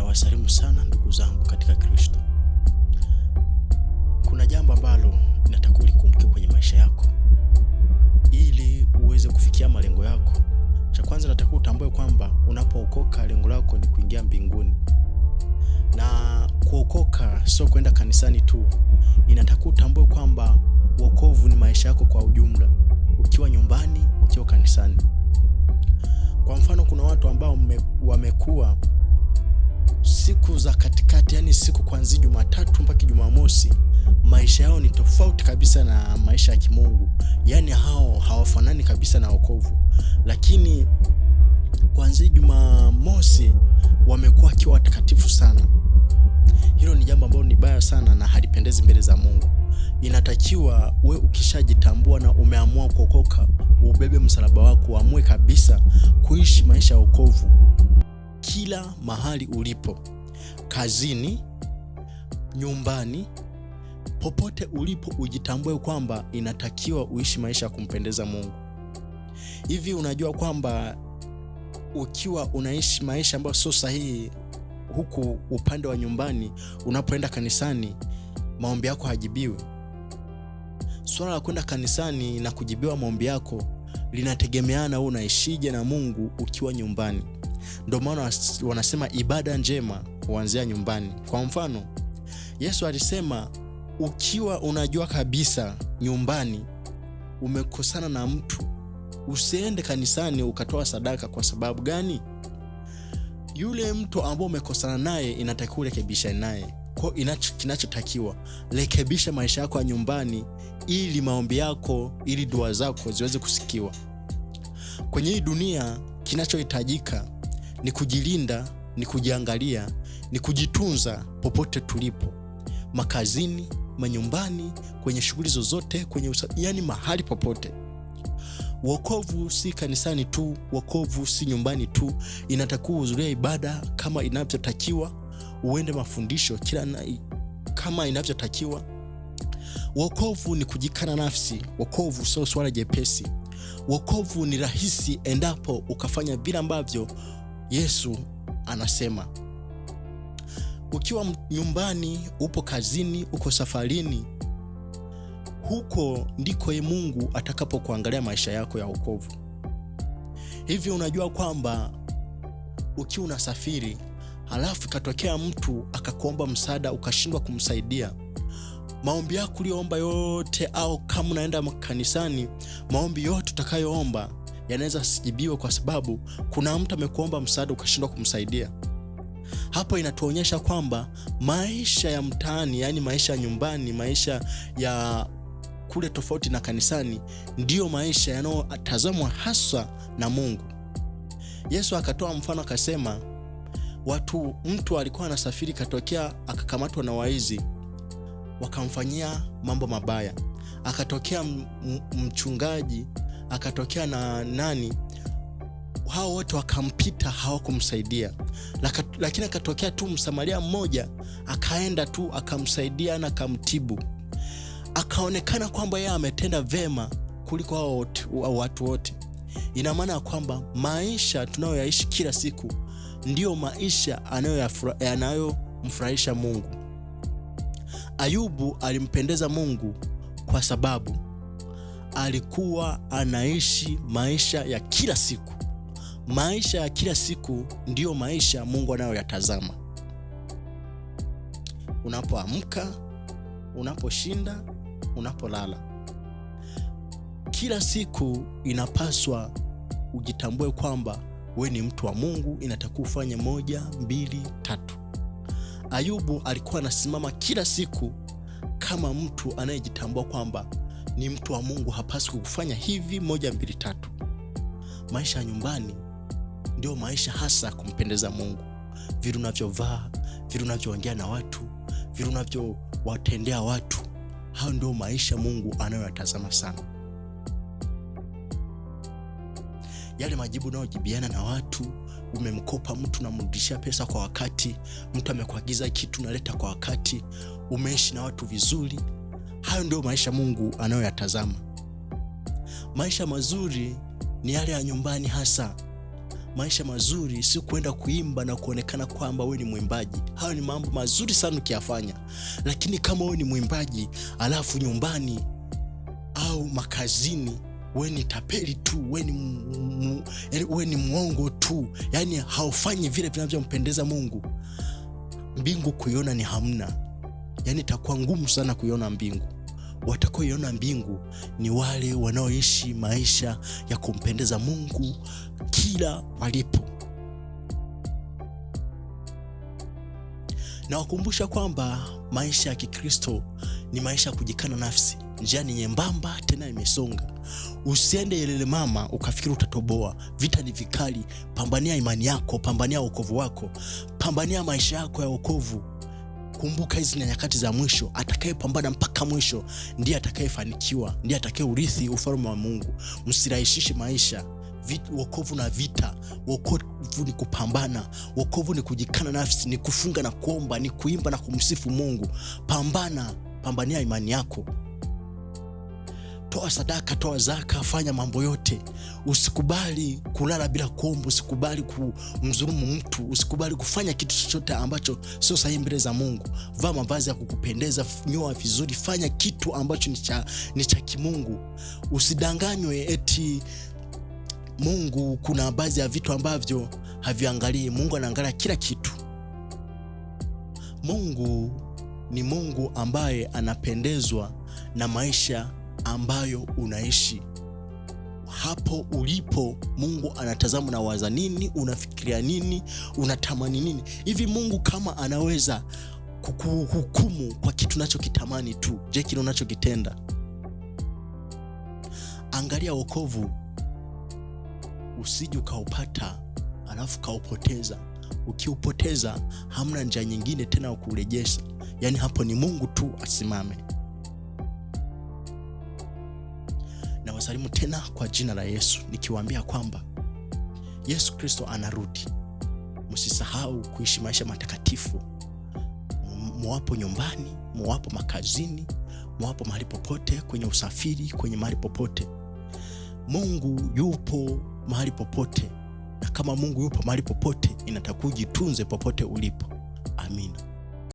Ninawasalimu sana ndugu zangu katika Kristo. Kuna jambo ambalo ninataka ulikumbuke kwenye maisha yako ili uweze kufikia malengo yako. Cha kwanza nataka utambue kwamba unapookoka lengo lako ni kuingia mbinguni. Na kuokoka sio kwenda kanisani tu. Inataka utambue kwamba wokovu ni maisha yako kwa ujumla. Ukiwa nyumbani, ukiwa kanisani. Kwa mfano kuna watu ambao wamekuwa siku za katikati, yani siku kuanzia Jumatatu mpaka Jumamosi, maisha yao ni tofauti kabisa na maisha ya kimungu. Yani hao hawafanani kabisa na wokovu. Lakini kuanzia Jumamosi wamekuwa kiwa watakatifu sana. Hilo ni jambo ambalo ni baya sana na halipendezi mbele za Mungu. Inatakiwa we ukishajitambua na umeamua kuokoka, ubebe msalaba wako, uamue kabisa kuishi maisha ya wokovu. Kila mahali ulipo, kazini, nyumbani, popote ulipo, ujitambue kwamba inatakiwa uishi maisha ya kumpendeza Mungu. Hivi unajua kwamba ukiwa unaishi maisha ambayo sio sahihi huku upande wa nyumbani, unapoenda kanisani maombi yako hajibiwi? Swala la kwenda kanisani na kujibiwa maombi yako linategemeana wewe unaishije na Mungu ukiwa nyumbani. Ndio maana wanasema ibada njema huanzia nyumbani. Kwa mfano, Yesu alisema ukiwa unajua kabisa nyumbani umekosana na mtu, usiende kanisani ukatoa sadaka. Kwa sababu gani? Yule mtu ambaye umekosana naye inatakiwa urekebisha naye. Kwa kinachotakiwa, rekebisha maisha yako ya nyumbani ili maombi yako, ili dua zako ziweze kusikiwa. Kwenye hii dunia kinachohitajika ni kujilinda, ni kujiangalia, ni kujitunza popote tulipo. Makazini, manyumbani, kwenye shughuli zozote, yani mahali popote. Wokovu si kanisani tu, wokovu si nyumbani tu. Inatakiwa uhudhurie ibada kama inavyotakiwa, uende mafundisho kama inavyotakiwa. Wokovu ni kujikana nafsi. Wokovu sio swala jepesi. Wokovu ni rahisi endapo ukafanya vile ambavyo Yesu anasema. Ukiwa nyumbani, upo kazini, uko safarini, huko ndiko Mungu atakapokuangalia maisha yako ya wokovu. Hivi unajua kwamba ukiwa unasafiri halafu katokea mtu akakuomba msaada ukashindwa kumsaidia, maombi yako uliyoomba yote, au kama unaenda kanisani, maombi yote utakayoomba yanaweza sijibiwe kwa sababu kuna mtu amekuomba msaada ukashindwa kumsaidia. Hapo inatuonyesha kwamba maisha ya mtaani, yani maisha ya nyumbani, maisha ya kule tofauti na kanisani, ndiyo maisha yanayotazamwa hasa na Mungu. Yesu akatoa mfano akasema, mtu alikuwa anasafiri, katokea akakamatwa na waizi, wakamfanyia mambo mabaya. Akatokea mchungaji, akatokea na nani, hao wote wakampita, hawakumsaidia. Lakini akatokea tu Msamaria mmoja, akaenda tu akamsaidia na akamtibu. Akaonekana kwamba yeye ametenda vema kuliko hao watu wote. Ina maana kwamba maisha tunayoyaishi kila siku ndiyo maisha yanayomfurahisha Mungu. Ayubu alimpendeza Mungu kwa sababu alikuwa anaishi maisha ya kila siku. Maisha ya kila siku ndiyo maisha Mungu anayoyatazama. Unapoamka, unaposhinda, unapolala, kila siku inapaswa ujitambue kwamba we ni mtu wa Mungu. Inatakiwa ufanye 1, 2, 3. Ayubu alikuwa anasimama kila siku kama mtu anayejitambua kwamba ni mtu wa Mungu, hapaswi kufanya hivi 1, 2, 3. Maisha ya nyumbani ndio maisha hasa kumpendeza Mungu. Vile unavyovaa, vile unavyoongea na watu, vile unavyowatendea watu, hao ndio maisha Mungu anayoyatazama sana. Yale majibu unayojibiana na watu, umemkopa mtu na mrudishia pesa kwa wakati, mtu amekuagiza kitu unaleta kwa wakati, umeishi na watu vizuri, hayo ndio maisha Mungu anayoyatazama. Maisha mazuri ni yale ya nyumbani hasa. Maisha mazuri si kwenda kuimba na kuonekana kwamba wewe ni mwimbaji. Hayo ni mambo mazuri sana ukiyafanya. Lakini kama wewe ni mwimbaji alafu nyumbani au makazini wewe ni tapeli tu, wewe ni mwongo tu, yani haufanyi vile vinavyompendeza Mungu, mbingu kuiona ni hamna. Yani itakuwa ngumu sana kuiona mbingu. Watakaoiona mbingu ni wale wanaoishi maisha ya kumpendeza Mungu kila walipo. Na wakumbusha kwamba maisha ya Kikristo ni maisha ya kujikana nafsi. Njia ni nyembamba tena imesonga. Usiende yelele mama ukafikiri utatoboa. Vita ni vikali. Pambania imani yako, pambania wokovu wako, pambania maisha yako ya wokovu. Kumbuka hizi ni nyakati za mwisho. Atakayepambana mpaka mwisho ndiye atakayefanikiwa, ndiye atakayeurithi ufalme wa Mungu. Msirahisishe maisha. Wokovu na vita. Wokovu ni kupambana. Wokovu ni kujikana nafsi, ni kufunga na kuomba, ni kuimba na kumsifu Mungu. Pambania imani yako. Toa sadaka, toa zaka, fanya mambo yote. Usikubali kulala bila kuomba, usikubali kumdhulumu mtu, usikubali kufanya kitu chochote ambacho sio sahihi mbele za Mungu. Vaa mavazi ya kukupendeza, nyoa vizuri, fanya kitu ambacho ni cha kimungu. Usidanganywe eti Mungu kuna baadhi ya vitu ambavyo haviangalii. Mungu anaangalia kila kitu. Mungu ni Mungu ambaye anapendezwa na maisha ambayo unaishi. Hapo ulipo Mungu anatazama na waza nini, unafikiria nini, unatamani nini. Hivi Mungu kama anaweza kukuhukumu kwa kitu unachokitamani tu, je, kile unachokitenda? Angalia wokovu, usije ukaupata alafu kaupoteza. Ukiupoteza hamna njia nyingine tena kukurejesha. Yani hapo ni Mungu tu asimame. Na wasalimu tena kwa jina la Yesu, nikiwaambia kwamba Yesu Kristo anarudi. Msisahau kuishi maisha matakatifu. Mwapo nyumbani, mwapo makazini, mwapo mahali popote, kwenye usafiri, kwenye mahali popote. Mungu yupo mahali popote. Na kama Mungu yupo mahali popote, inatakiwa ujitunze popote ulipo. Amina.